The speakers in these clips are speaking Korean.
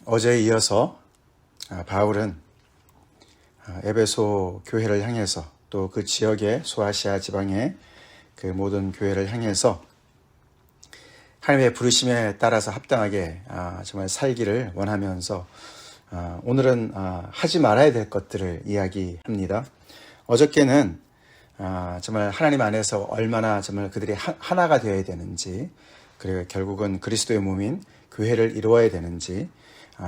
어제에 이어서 바울은 에베소 교회를 향해서 또 그 지역의 소아시아 지방의 그 모든 교회를 향해서 하나님의 부르심에 따라서 합당하게 정말 살기를 원하면서 오늘은 하지 말아야 될 것들을 이야기합니다. 어저께는 정말 하나님 안에서 얼마나 정말 그들이 하나가 되어야 되는지, 그리고 결국은 그리스도의 몸인 교회를 이루어야 되는지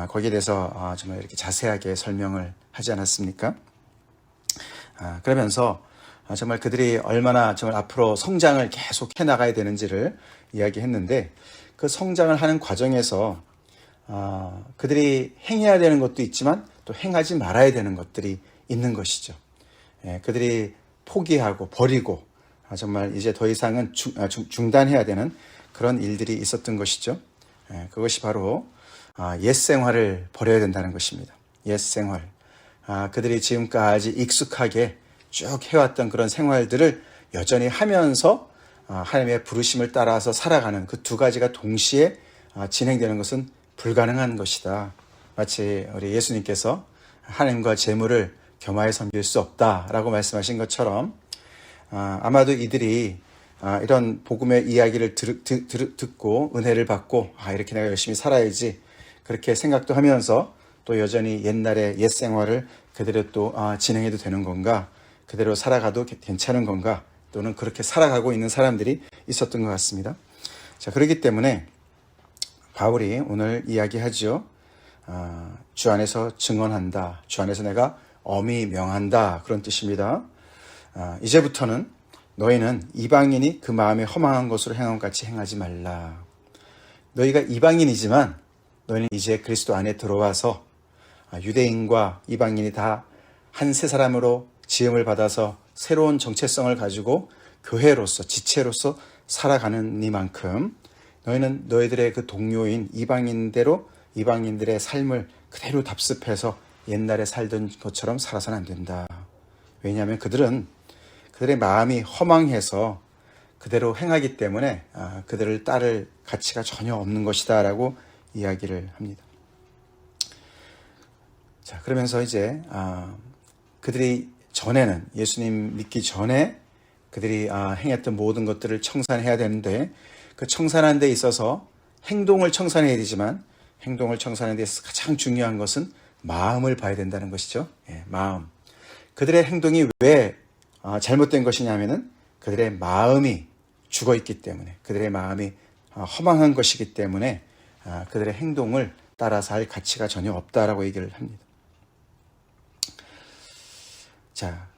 거기에 대해서 정말 이렇게 자세하게 설명을 하지 않았습니까? 그러면서 정말 그들이 얼마나 정말 앞으로 성장을 계속 해나가야 되는지를 이야기했는데, 그 성장을 하는 과정에서 그들이 행해야 되는 것도 있지만 또 행하지 말아야 되는 것들이 있는 것이죠. 그들이 포기하고 버리고 정말 이제 더 이상은 중단해야 되는 그런 일들이 있었던 것이죠. 그것이 바로 옛 생활을 버려야 된다는 것입니다. 옛 생활. 그들이 지금까지 익숙하게 쭉 해왔던 그런 생활들을 여전히 하면서 하나님의 부르심을 따라서 살아가는 그 두 가지가 동시에 진행되는 것은 불가능한 것이다. 마치 우리 예수님께서 하나님과 재물을 겸하여 섬길 수 없다라고 말씀하신 것처럼 아마도 이들이 이런 복음의 이야기를 듣고 은혜를 받고 이렇게 내가 열심히 살아야지 그렇게 생각도 하면서 또 여전히 옛날의 옛 생활을 그대로 또 진행해도 되는 건가, 그대로 살아가도 괜찮은 건가, 또는 그렇게 살아가고 있는 사람들이 있었던 것 같습니다. 자, 그렇기 때문에 바울이 오늘 이야기하죠. 주 안에서 증언한다. 주 안에서 내가 엄히 명한다. 그런 뜻입니다. 이제부터는 너희는 이방인이 그 마음에 허망한 것으로 행함 같이 행하지 말라. 너희가 이방인이지만 너희는 이제 그리스도 안에 들어와서 유대인과 이방인이 다 한 세 사람으로 지음을 받아서 새로운 정체성을 가지고 교회로서 지체로서 살아가는 이만큼 너희는 너희들의 그 동료인 이방인대로 이방인들의 삶을 그대로 답습해서 옛날에 살던 것처럼 살아서는 안 된다. 왜냐하면 그들의 마음이 허망해서 그대로 행하기 때문에 그들을 따를 가치가 전혀 없는 것이다 라고 이야기를 합니다. 자, 그러면서 이제 그들이 전에는 예수님 믿기 전에 그들이 행했던 모든 것들을 청산해야 되는데, 그 청산하는 데 있어서 행동을 청산해야 되지만 행동을 청산하는 데 있어서 가장 중요한 것은 마음을 봐야 된다는 것이죠. 마음. 그들의 행동이 왜 잘못된 것이냐면은 그들의 마음이 죽어있기 때문에, 그들의 마음이 허망한 것이기 때문에 그들의 행동을 따라서 할 가치가 전혀 없다라고 얘기를 합니다. 자,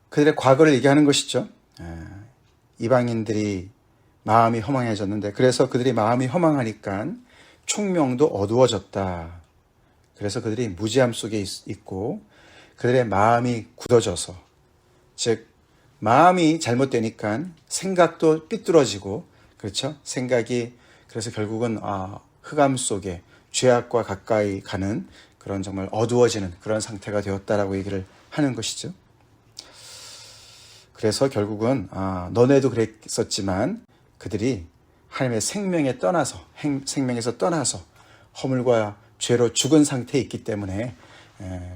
그들의 과거를 얘기하는 것이죠. 이방인들이 마음이 허망해졌는데, 그래서 그들이 마음이 허망하니까 총명도 어두워졌다. 그래서 그들이 무지함 속에 있고 그들의 마음이 굳어져서, 즉 마음이 잘못되니까 생각도 삐뚤어지고, 그렇죠? 생각이 그래서 결국은 흑암 속에 죄악과 가까이 가는 그런 정말 어두워지는 그런 상태가 되었다라고 얘기를 하는 것이죠. 그래서 결국은 너네도 그랬었지만 그들이 하나님의 생명에서 떠나서 허물과 죄로 죽은 상태에 있기 때문에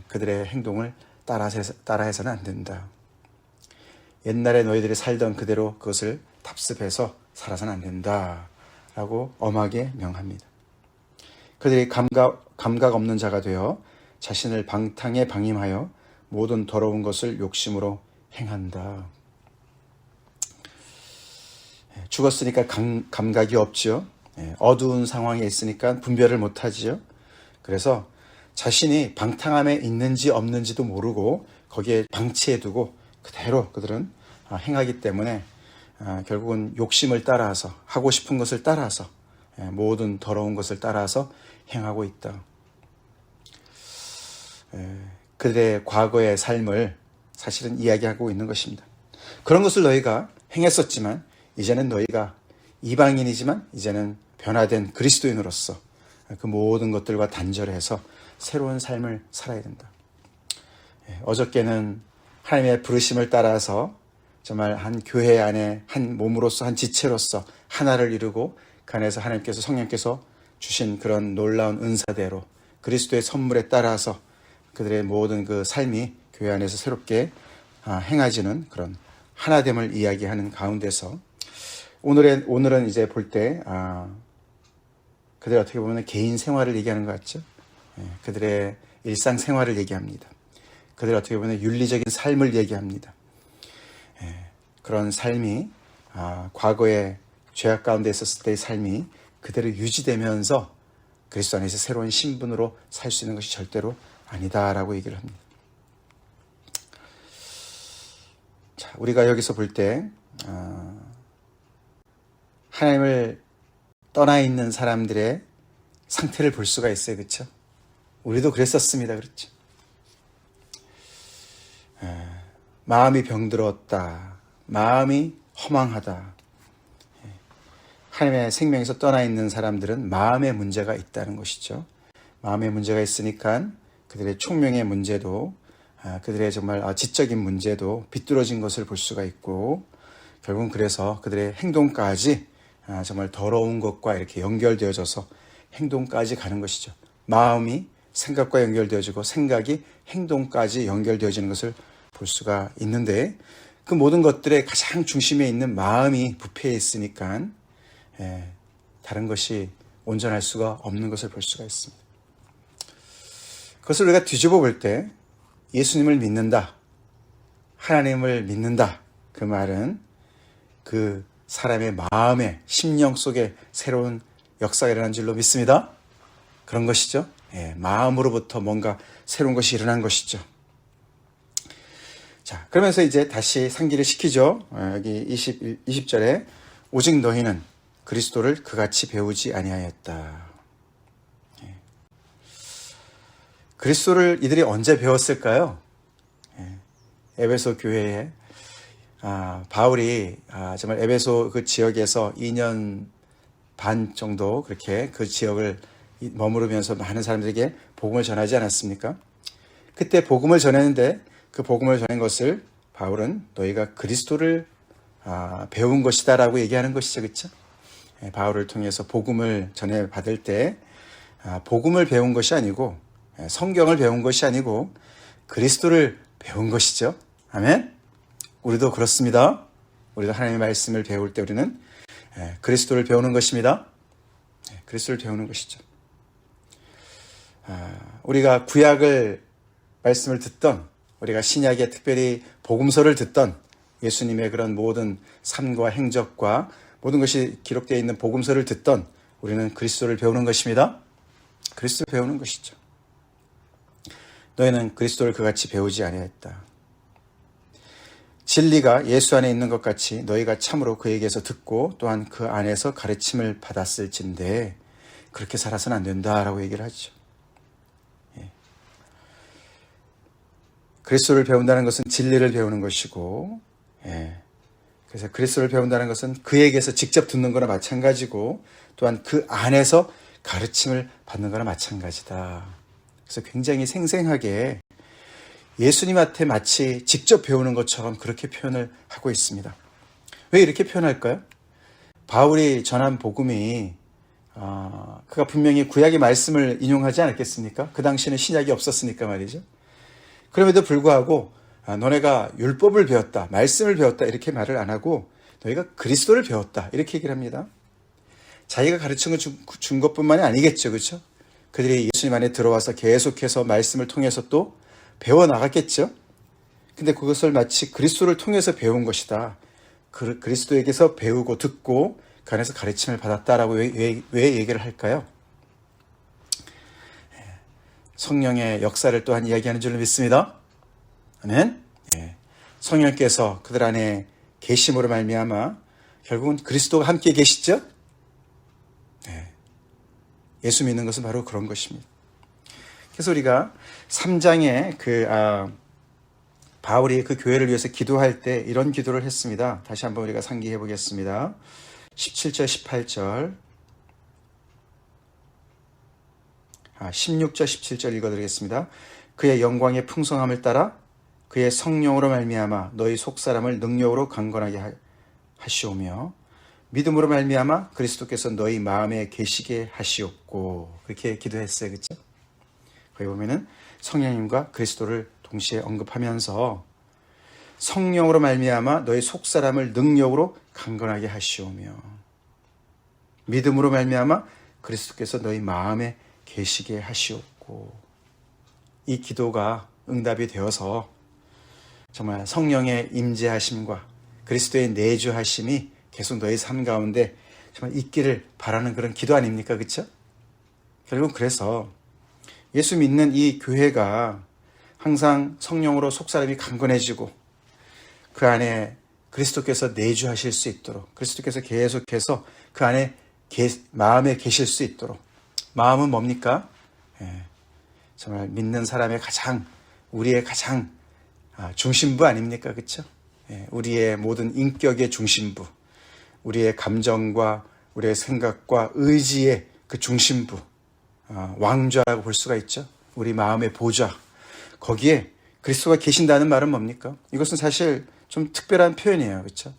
그들의 행동을 따라해서는 안 된다. 옛날에 너희들이 살던 그대로 그것을 답습해서 살아서는 안 된다 라고 엄하게 명합니다. 그들이 감각 없는 자가 되어 자신을 방탕에 방임하여 모든 더러운 것을 욕심으로 행한다. 죽었으니까 감각이 없지요. 어두운 상황에 있으니까 분별을 못하지요. 그래서 자신이 방탕함에 있는지 없는지도 모르고 거기에 방치해두고 그대로 그들은 행하기 때문에 결국은 욕심을 따라서, 하고 싶은 것을 따라서, 모든 더러운 것을 따라서 행하고 있다. 그들의 과거의 삶을 사실은 이야기하고 있는 것입니다. 그런 것을 너희가 행했었지만 이제는 너희가 이방인이지만 이제는 변화된 그리스도인으로서 그 모든 것들과 단절해서 새로운 삶을 살아야 된다. 어저께는 하나님의 부르심을 따라서 정말 한 교회 안에 한 몸으로서, 한 지체로서 하나를 이루고 그 안에서 하나님께서, 성령께서 주신 그런 놀라운 은사대로 그리스도의 선물에 따라서 그들의 모든 그 삶이 교회 안에서 새롭게 행해지는 그런 하나됨을 이야기하는 가운데서 오늘은 이제 볼 때 그들이 어떻게 보면 개인 생활을 얘기하는 것 같죠. 그들의 일상 생활을 얘기합니다. 그들이 어떻게 보면 윤리적인 삶을 얘기합니다. 그런 삶이 과거에 죄악 가운데 있었을 때의 삶이 그대로 유지되면서 그리스도 안에서 새로운 신분으로 살 수 있는 것이 절대로 아니다라고 얘기를 합니다. 자, 우리가 여기서 볼 때 하나님을 떠나 있는 사람들의 상태를 볼 수가 있어요. 그렇죠? 우리도 그랬었습니다. 그렇죠? 마음이 병들었다. 마음이 허망하다. 하나님의 생명에서 떠나 있는 사람들은 마음의 문제가 있다는 것이죠. 마음의 문제가 있으니까 그들의 총명의 문제도 그들의 정말 지적인 문제도 비뚤어진 것을 볼 수가 있고 결국은 그래서 그들의 행동까지 정말 더러운 것과 이렇게 연결되어져서 행동까지 가는 것이죠. 마음이 생각과 연결되어지고 생각이 행동까지 연결되어지는 것을 볼 수가 있는데 그 모든 것들의 가장 중심에 있는 마음이 부패해 있으니까 다른 것이 온전할 수가 없는 것을 볼 수가 있습니다. 그것을 우리가 뒤집어 볼 때 예수님을 믿는다, 하나님을 믿는다, 그 말은 그 사람의 마음에 심령 속에 새로운 역사가 일어난 줄로 믿습니다. 그런 것이죠. 마음으로부터 뭔가 새로운 것이 일어난 것이죠. 자, 그러면서 이제 다시 상기를 시키죠. 여기 20절에 오직 너희는 그리스도를 그같이 배우지 아니하였다. 그리스도를 이들이 언제 배웠을까요? 에베소 교회에 바울이 정말 에베소 그 지역에서 2년 반 정도 그렇게 그 지역을 머무르면서 많은 사람들에게 복음을 전하지 않았습니까? 그때 복음을 전했는데 그 복음을 전한 것을 바울은 너희가 그리스도를 배운 것이다라고 얘기하는 것이죠. 그렇죠? 바울을 통해서 복음을 전해 받을 때 복음을 배운 것이 아니고 성경을 배운 것이 아니고 그리스도를 배운 것이죠. 아멘. 우리도 그렇습니다. 우리도 하나님의 말씀을 배울 때 우리는 그리스도를 배우는 것입니다. 그리스도를 배우는 것이죠. 우리가 구약을 말씀을 듣던 우리가 신약에 특별히 복음서를 듣던 예수님의 그런 모든 삶과 행적과 모든 것이 기록되어 있는 복음서를 듣던 우리는 그리스도를 배우는 것입니다. 그리스도를 배우는 것이죠. 너희는 그리스도를 그같이 배우지 아니했다. 진리가 예수 안에 있는 것 같이 너희가 참으로 그에게서 듣고 또한 그 안에서 가르침을 받았을진데 그렇게 살아서는 안 된다라고 얘기를 하죠. 그리스도를 배운다는 것은 진리를 배우는 것이고 그래서 그리스도를 배운다는 것은 그에게서 직접 듣는 거나 마찬가지고 또한 그 안에서 가르침을 받는 거나 마찬가지다. 그래서 굉장히 생생하게 예수님한테 마치 직접 배우는 것처럼 그렇게 표현을 하고 있습니다. 왜 이렇게 표현할까요? 바울이 전한 복음이 그가 분명히 구약의 말씀을 인용하지 않았겠습니까? 그 당시에는 신약이 없었으니까 말이죠. 그럼에도 불구하고 너네가 율법을 배웠다, 말씀을 배웠다 이렇게 말을 안 하고 너희가 그리스도를 배웠다 이렇게 얘기를 합니다. 자기가 가르친 준 것뿐만이 아니겠죠. 그렇죠? 그들이 예수님 안에 들어와서 계속해서 말씀을 통해서 또 배워나갔겠죠. 근데 그것을 마치 그리스도를 통해서 배운 것이다. 그리스도에게서 배우고 듣고 그 안에서 가르침을 받았다라고 왜 얘기를 할까요? 성령의 역사를 또한 이야기하는 줄로 믿습니다. 아멘. 성령께서 그들 안에 계심으로 말미암아 결국은 그리스도가 함께 계시죠. 예수 믿는 것은 바로 그런 것입니다. 그래서 우리가 3장에 바울이 그 교회를 위해서 기도할 때 이런 기도를 했습니다. 다시 한번 우리가 상기해 보겠습니다. 17절, 18절, 16절, 17절 읽어드리겠습니다. 그의 영광의 풍성함을 따라 그의 성령으로 말미암아 너희 속사람을 능력으로 강건하게 하시오며 믿음으로 말미암아 그리스도께서 너희 마음에 계시게 하시옵고 그렇게 기도했어요. 그렇죠? 거기 보면은 성령님과 그리스도를 동시에 언급하면서 성령으로 말미암아 너희 속사람을 능력으로 강건하게 하시오며 믿음으로 말미암아 그리스도께서 너희 마음에 계시게 하시옵고, 이 기도가 응답이 되어서 정말 성령의 임재하심과 그리스도의 내주하심이 계속 너희 삶 가운데 정말 있기를 바라는 그런 기도 아닙니까? 그렇죠? 결국 그래서 예수 믿는 이 교회가 항상 성령으로 속사람이 강건해지고 그 안에 그리스도께서 내주하실 수 있도록, 그리스도께서 계속해서 그 안에 마음에 계실 수 있도록. 마음은 뭡니까? 정말 믿는 사람의 우리의 가장 중심부 아닙니까? 그렇죠? 우리의 모든 인격의 중심부, 우리의 감정과 우리의 생각과 의지의 그 중심부, 왕좌라고 볼 수가 있죠. 우리 마음의 보좌. 거기에 그리스도가 계신다는 말은 뭡니까? 이것은 사실 좀 특별한 표현이에요. 그렇죠?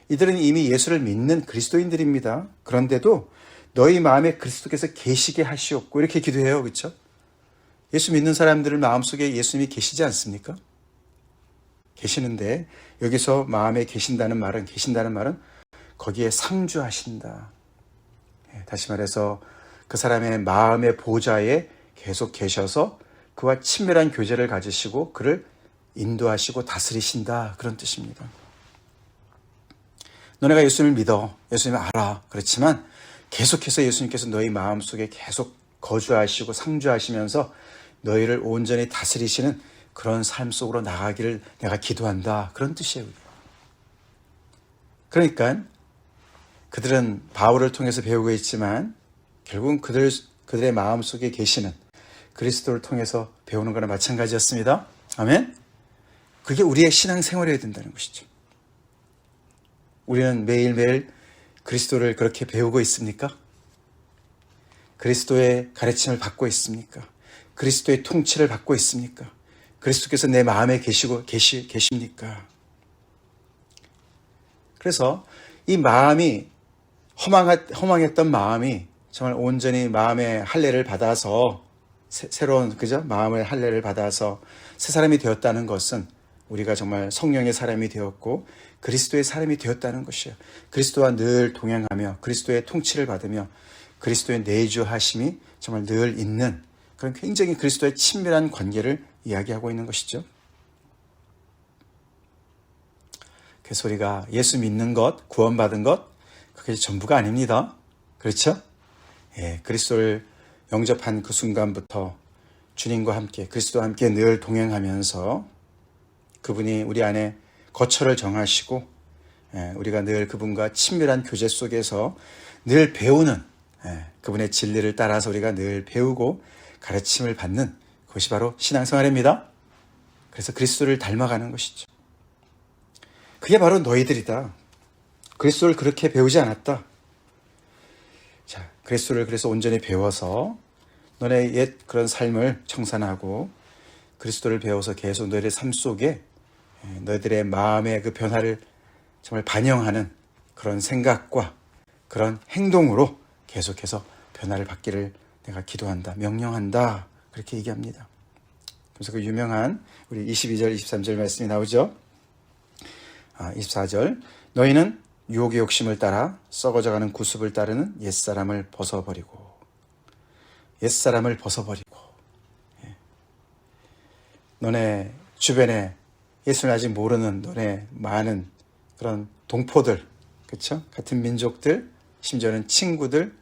이들은 이미 예수를 믿는 그리스도인들입니다. 그런데도 너희 마음에 그리스도께서 계시게 하시옵고, 이렇게 기도해요. 그렇죠? 예수 믿는 사람들 마음속에 예수님이 계시지 않습니까? 계시는데 여기서 마음에 계신다는 말은 거기에 상주하신다. 다시 말해서 그 사람의 마음의 보좌에 계속 계셔서 그와 친밀한 교제를 가지시고 그를 인도하시고 다스리신다, 그런 뜻입니다. 너네가 예수님을 믿어, 예수님을 알아. 그렇지만 계속해서 예수님께서 너희 마음속에 계속 거주하시고 상주하시면서 너희를 온전히 다스리시는 그런 삶 속으로 나가기를 내가 기도한다, 그런 뜻이에요. 그러니까 그들은 바울을 통해서 배우고 있지만 결국은 그들의 마음속에 계시는 그리스도를 통해서 배우는 거나 마찬가지였습니다. 아멘? 그게 우리의 신앙생활이어야 된다는 것이죠. 우리는 매일매일 그리스도를 그렇게 배우고 있습니까? 그리스도의 가르침을 받고 있습니까? 그리스도의 통치를 받고 있습니까? 그리스도께서 내 마음에 계십니까? 그래서 이 마음이 허망했던 마음이 정말 온전히 마음의 할례를 받아서 새로운 마음의 할례를 받아서 새 사람이 되었다는 것은 우리가 정말 성령의 사람이 되었고 그리스도의 사람이 되었다는 것이에요. 그리스도와 늘 동행하며 그리스도의 통치를 받으며 그리스도의 내주하심이 정말 늘 있는 그런 굉장히 그리스도의 친밀한 관계를 이야기하고 있는 것이죠. 그래서 우리가 예수 믿는 것, 구원받은 것, 그게 전부가 아닙니다. 그렇죠? 그리스도를 영접한 그 순간부터 주님과 함께, 그리스도와 함께 늘 동행하면서 그분이 우리 안에 거처를 정하시고 우리가 늘 그분과 친밀한 교제 속에서 늘 배우는 그분의 진리를 따라서 우리가 늘 배우고 가르침을 받는 그것이 바로 신앙생활입니다. 그래서 그리스도를 닮아가는 것이죠. 그게 바로 너희들이다. 그리스도를 그렇게 배우지 않았다. 자, 그리스도를 그래서 온전히 배워서 너네 옛 그런 삶을 청산하고 그리스도를 배워서 계속 너희들의 삶 속에 너희들의 마음의 그 변화를 정말 반영하는 그런 생각과 그런 행동으로 계속해서 변화를 받기를 내가 기도한다, 명령한다, 그렇게 얘기합니다. 그래서 그 유명한 우리 22절, 23절 말씀이 나오죠. 24절, 너희는 유혹의 욕심을 따라 썩어져가는 구습을 따르는 옛사람을 벗어버리고 너네 주변에 예수를 아직 모르는 너네 많은 그런 동포들, 그렇죠? 같은 민족들, 심지어는 친구들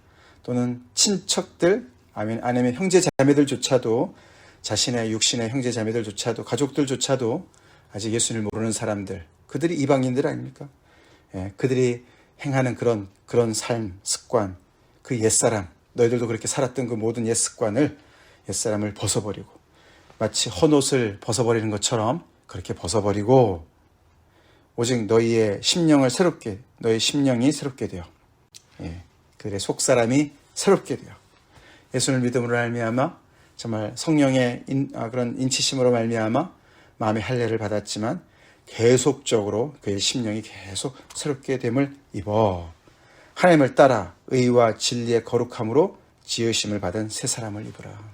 또는 친척들, 아니면 형제 자매들조차도, 자신의 육신의 형제 자매들조차도, 가족들조차도 아직 예수를 모르는 사람들, 그들이 이방인들 아닙니까? 그들이 행하는 그런 삶, 습관, 그 옛사람, 너희들도 그렇게 살았던 그 모든 옛사람을 벗어버리고 마치 헌옷을 벗어버리는 것처럼 그렇게 벗어버리고 오직 너희의 심령이 새롭게 되어 그들의 속사람이 새롭게 되어 예수를 믿음으로 말미암아 정말 성령의 그런 인치심으로 말미암아 마음의 할례를 받았지만 계속적으로 그의 심령이 계속 새롭게 됨을 입어 하나님을 따라 의와 진리의 거룩함으로 지으심을 받은 새 사람을 입으라.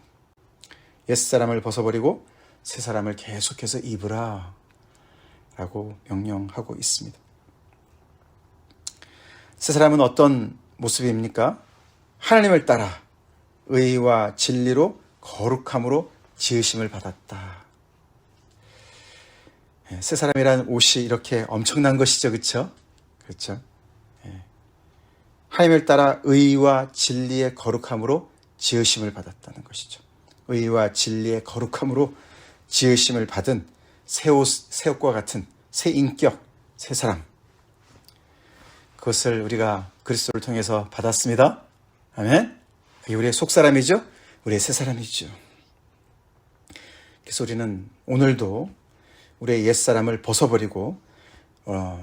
옛사람을 벗어버리고 새 사람을 계속해서 입으라 라고 명령하고 있습니다. 새 사람은 어떤 모습입니까? 하나님을 따라 의와 진리로 거룩함으로 지으심을 받았다. 새 사람이라는 옷이 이렇게 엄청난 것이죠. 그렇죠? 그렇죠? 하나님을 따라 의와 진리의 거룩함으로 지으심을 받았다는 것이죠. 의와 진리의 거룩함으로 지으심을 받은 새 옷, 새 옷과 같은 새 인격, 새 사람. 그것을 우리가 그리스도를 통해서 받았습니다. 아멘. 그게 우리의 속사람이죠. 우리의 새 사람이죠. 그래서 우리는 오늘도 우리의 옛사람을 벗어버리고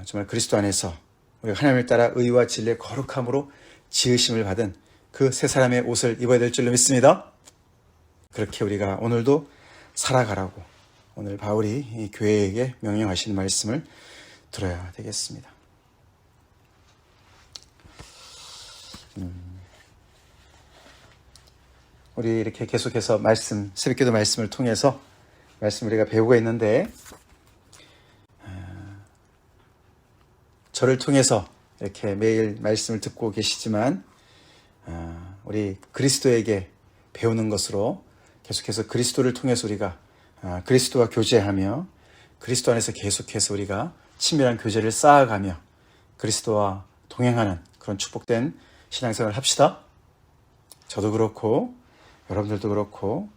정말 그리스도 안에서 우리가 하나님을 따라 의와 진리의 거룩함으로 지으심을 받은 그 새 사람의 옷을 입어야 될 줄로 믿습니다. 그렇게 우리가 오늘도 살아가라고 오늘 바울이 이 교회에게 명령하시는 말씀을 들어야 되겠습니다. 우리 이렇게 계속해서 말씀, 새벽기도 말씀을 통해서 말씀 우리가 배우고 있는데 저를 통해서 이렇게 매일 말씀을 듣고 계시지만 우리 그리스도에게 배우는 것으로 계속해서 그리스도를 통해서 우리가 그리스도와 교제하며 그리스도 안에서 계속해서 우리가 친밀한 교제를 쌓아가며 그리스도와 동행하는 그런 축복된 신앙생활을 합시다. 저도 그렇고 여러분들도 그렇고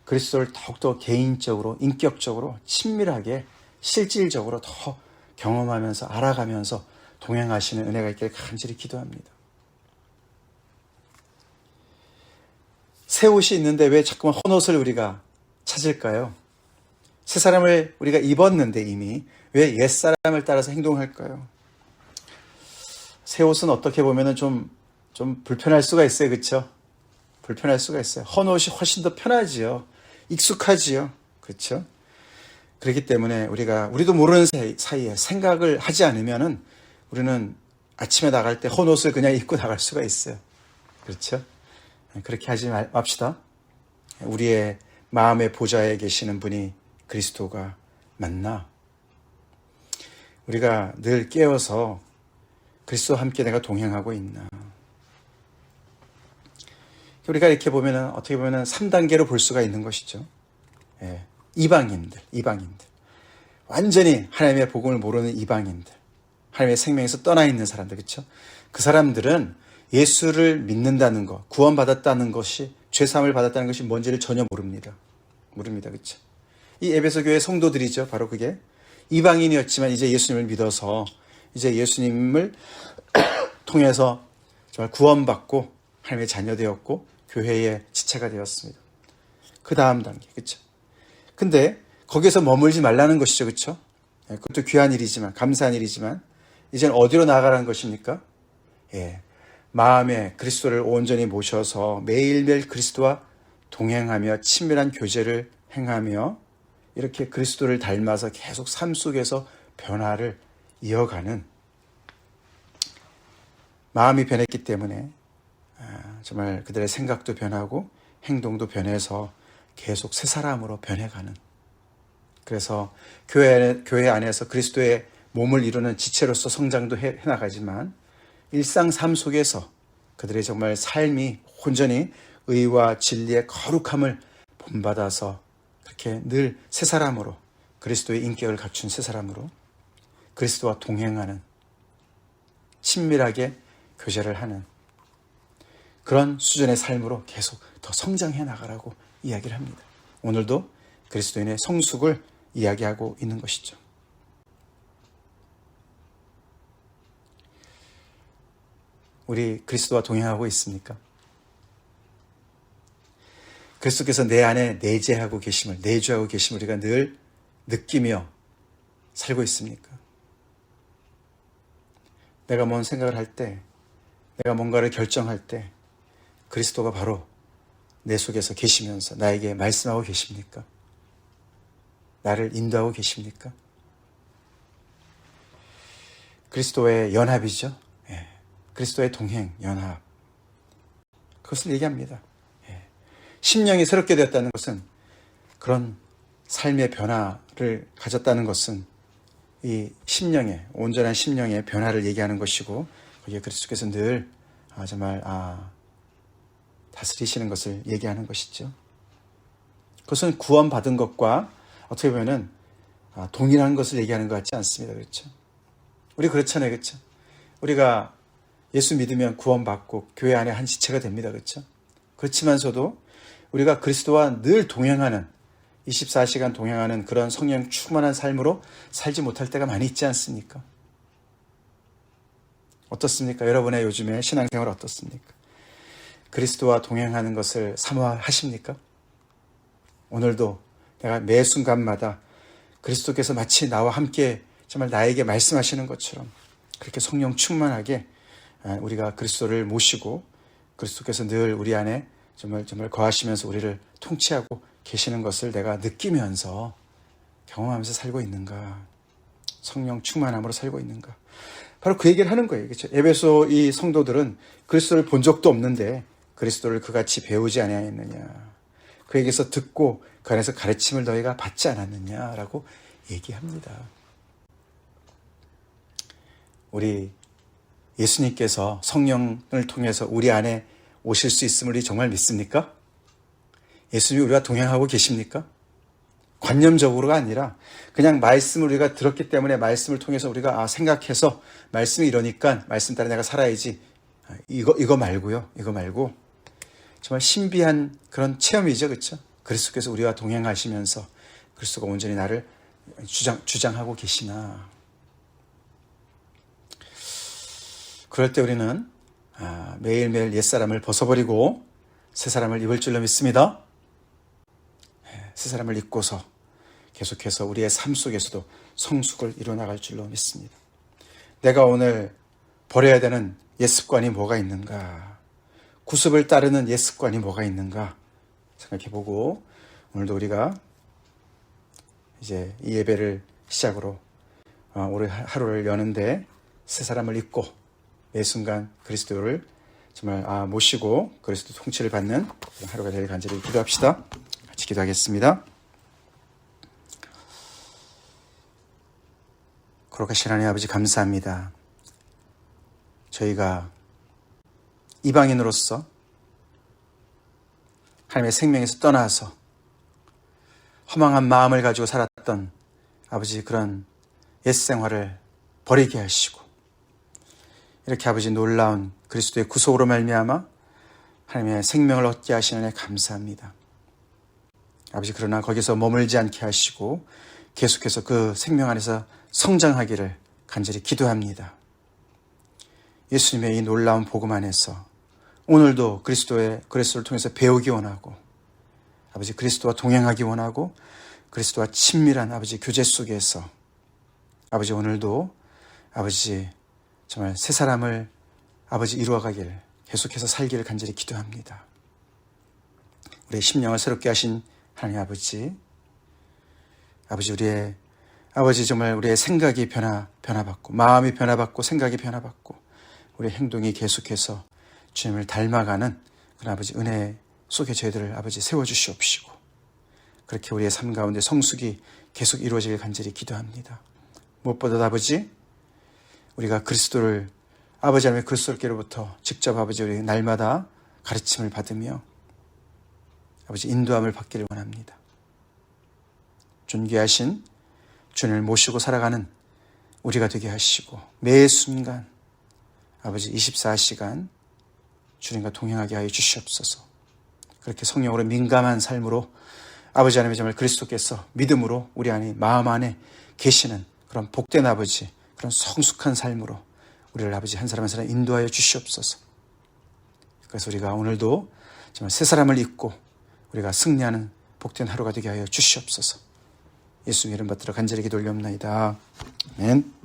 그리스도를 더욱더 개인적으로 인격적으로 친밀하게 실질적으로 더 경험하면서 알아가면서 동행하시는 은혜가 있기를 간절히 기도합니다. 새 옷이 있는데 왜 자꾸만 헌옷을 우리가 찾을까요? 새 사람을 우리가 입었는데 이미 왜 옛사람을 따라서 행동할까요? 새 옷은 어떻게 보면 좀 불편할 수가 있어요. 그렇죠? 불편할 수가 있어요. 헌옷이 훨씬 더 편하지요. 익숙하지요. 그렇죠? 그렇기 때문에 우리도 모르는 사이에 생각을 하지 않으면은 우리는 아침에 나갈 때 헌옷을 그냥 입고 나갈 수가 있어요. 그렇죠? 그렇게 하지 맙시다. 우리의 마음의 보좌에 계시는 분이 그리스도가 맞나? 우리가 늘 깨어서 그리스도와 함께 내가 동행하고 있나? 우리가 이렇게 보면은 어떻게 보면은 3단계로 볼 수가 있는 것이죠. 이방인들. 완전히 하나님의 복음을 모르는 이방인들. 하나님의 생명에서 떠나 있는 사람들. 그렇죠? 그 사람들은 예수를 믿는다는 것, 구원받았다는 것이, 죄사함을 받았다는 것이 뭔지를 전혀 모릅니다. 그렇죠? 이 에베소 교회 성도들이죠. 바로 그게 이방인이었지만 이제 예수님을 믿어서 이제 예수님을 통해서 정말 구원받고 하나님의 자녀 되었고 교회의 지체가 되었습니다. 그 다음 단계, 그렇죠? 근데 거기서 머물지 말라는 것이죠, 그렇죠? 그것도 귀한 일이지만, 감사한 일이지만 이제는 어디로 나아가라는 것입니까? 마음에 그리스도를 온전히 모셔서 매일매일 그리스도와 동행하며 친밀한 교제를 행하며 이렇게 그리스도를 닮아서 계속 삶 속에서 변화를 이어가는, 마음이 변했기 때문에 정말 그들의 생각도 변하고 행동도 변해서 계속 새 사람으로 변해가는, 그래서 교회 안에서 그리스도의 몸을 이루는 지체로서 성장도 해나가지만 일상 삶 속에서 그들의 정말 삶이 온전히 의와 진리의 거룩함을 본받아서 그렇게 늘 새 사람으로, 그리스도의 인격을 갖춘 새 사람으로 그리스도와 동행하는, 친밀하게 교제를 하는 그런 수준의 삶으로 계속 더 성장해 나가라고 이야기를 합니다. 오늘도 그리스도인의 성숙을 이야기하고 있는 것이죠. 우리 그리스도와 동행하고 있습니까? 그리스도께서 내 안에 내재하고 계심을, 내주하고 계심을 우리가 늘 느끼며 살고 있습니까? 내가 뭔 생각을 할 때, 내가 뭔가를 결정할 때 그리스도가 바로 내 속에서 계시면서 나에게 말씀하고 계십니까? 나를 인도하고 계십니까? 그리스도의 연합이죠. 그리스도의 동행, 연합. 그것을 얘기합니다. 심령이 새롭게 되었다는 것은 그런 삶의 변화를 가졌다는 것은 이 심령의, 온전한 심령의 변화를 얘기하는 것이고, 거기에 그리스도께서 늘 정말 다스리시는 것을 얘기하는 것이죠. 그것은 구원받은 것과 어떻게 보면은 동일한 것을 얘기하는 것 같지 않습니다. 그렇죠? 우리 그렇잖아요. 그렇죠? 우리가 예수 믿으면 구원받고 교회 안에 한 지체가 됩니다. 그렇죠? 그렇지만서도 우리가 그리스도와 늘 동행하는 24시간 동행하는 그런 성령 충만한 삶으로 살지 못할 때가 많이 있지 않습니까? 어떻습니까? 여러분의 요즘에 신앙생활 어떻습니까? 그리스도와 동행하는 것을 사모하십니까? 오늘도 내가 매 순간마다 그리스도께서 마치 나와 함께 정말 나에게 말씀하시는 것처럼 그렇게 성령 충만하게 우리가 그리스도를 모시고 그리스도께서 늘 우리 안에 정말 거하시면서 우리를 통치하고 계시는 것을 내가 느끼면서 경험하면서 살고 있는가? 성령 충만함으로 살고 있는가? 바로 그 얘기를 하는 거예요. 그렇죠? 에베소 이 성도들은 그리스도를 본 적도 없는데 그리스도를 그같이 배우지 아니하였느냐? 그에게서 듣고 그 안에서 가르침을 너희가 받지 않았느냐라고 얘기합니다. 우리 예수님께서 성령을 통해서 우리 안에 오실 수 있음을 우리 정말 믿습니까? 예수님이 우리와 동행하고 계십니까? 관념적으로가 아니라 그냥 말씀을 우리가 들었기 때문에 말씀을 통해서 우리가 생각해서 말씀이 이러니까 말씀 따라 내가 살아야지. 이거 말고요. 이거 말고 정말 신비한 그런 체험이죠. 그렇죠? 그리스도께서 우리와 동행하시면서 그리스도가 온전히 나를 주장하고 계시나. 그럴 때 우리는 매일매일 옛사람을 벗어버리고 새사람을 입을 줄로 믿습니다. 새사람을 입고서 계속해서 우리의 삶 속에서도 성숙을 이뤄나갈 줄로 믿습니다. 내가 오늘 버려야 되는 옛습관이 뭐가 있는가? 구습을 따르는 옛습관이 뭐가 있는가? 생각해보고 오늘도 우리가 이제 이 예배를 시작으로 올해 하루를 여는데 새 사람을 입고 매 순간 그리스도를 정말 모시고 그리스도 통치를 받는 하루가 되길 간절히 기도합시다. 같이 기도하겠습니다. 거룩하신 하나님 아버지 감사합니다. 저희가 이방인으로서 하나님의 생명에서 떠나서 허망한 마음을 가지고 살았던 아버지 그런 옛 생활을 버리게 하시고 이렇게 아버지 놀라운 그리스도의 구속으로 말미암아 하나님의 생명을 얻게 하시는 애 감사합니다. 아버지 그러나 거기서 머물지 않게 하시고 계속해서 그 생명 안에서 성장하기를 간절히 기도합니다. 예수님의 이 놀라운 복음 안에서 오늘도 그리스도를 통해서 배우기 원하고 아버지 그리스도와 동행하기 원하고 그리스도와 친밀한 아버지 교제 속에서 아버지 오늘도 아버지 정말 새 사람을 아버지 이루어가길 계속해서 살기를 간절히 기도합니다. 우리의 심령을 새롭게 하신 하나님 아버지 우리의 아버지 정말 우리의 생각이 변화받고 마음이 변화받고 생각이 변화받고 우리의 행동이 계속해서 주님을 닮아가는 그런 아버지 은혜 속에 저희들을 아버지 세워주시옵시고 그렇게 우리의 삶 가운데 성숙이 계속 이루어지길 간절히 기도합니다. 무엇보다도 아버지 우리가 그리스도를 아버지 하나님의 그리스도께로부터 직접 아버지 우리 날마다 가르침을 받으며 아버지 인도함을 받기를 원합니다. 존귀하신 주님을 모시고 살아가는 우리가 되게 하시고 매 순간 아버지 24시간 주님과 동행하게 하여 주시옵소서. 그렇게 성령으로 민감한 삶으로 아버지 하나님의 정말 그리스도께서 믿음으로 우리 안에 마음 안에 계시는 그런 복된 아버지 그런 성숙한 삶으로 우리를 아버지 한 사람 한 사람 인도하여 주시옵소서. 그래서 우리가 오늘도 정말 새 사람을 입고 우리가 승리하는 복된 하루가 되게 하여 주시옵소서. 예수님 이름 받들어 간절히 기도 올려옵나이다. 아멘.